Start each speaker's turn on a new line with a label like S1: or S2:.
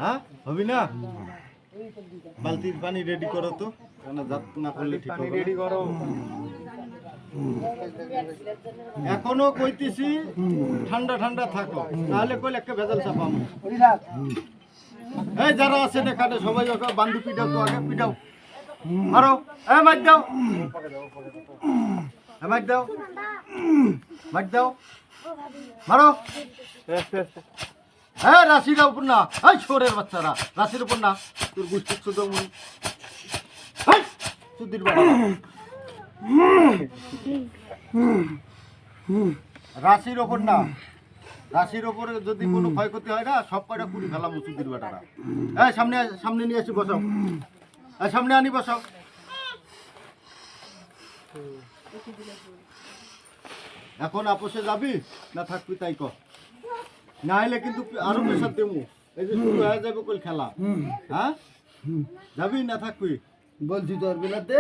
S1: হ্যাঁ হবি না বালতির পানি রেডি করো তো জাত না করলে ঠিক হবে রেডি করো এখনো কইতেছি ঠান্ডা ঠান্ডা থাকো তাহলে কইলে একটা ভেজাল চাপাম এই যারা আছেন এখানে সবাই বান্ধু পিটাও তো আগে পিটাও মারো মার দাও মার দাও মার দাও মারো হ্যাঁ রাশির উপর না এই ছোরের বাচ্চারা রাশির উপর না তোর গুষ্টি শুধু সুদির বাবা রাশির ওপর না রাশির ওপরে যদি কোনো ক্ষয়ক্ষতি হয় না সব কয়টা পুরি ফেলাম সুদির বেটারা হ্যাঁ সামনে সামনে নিয়ে এসে বসাও সামনে আনি বসাও এখন আপোষে যাবি না থাকবি তাই কর না হলে কিন্তু আরো প্রেশার দেবো এই যে শুরু হয়ে যাবে কল খেলা হ্যাঁ যাবি না থাকবি বলছি তোর বেলাতে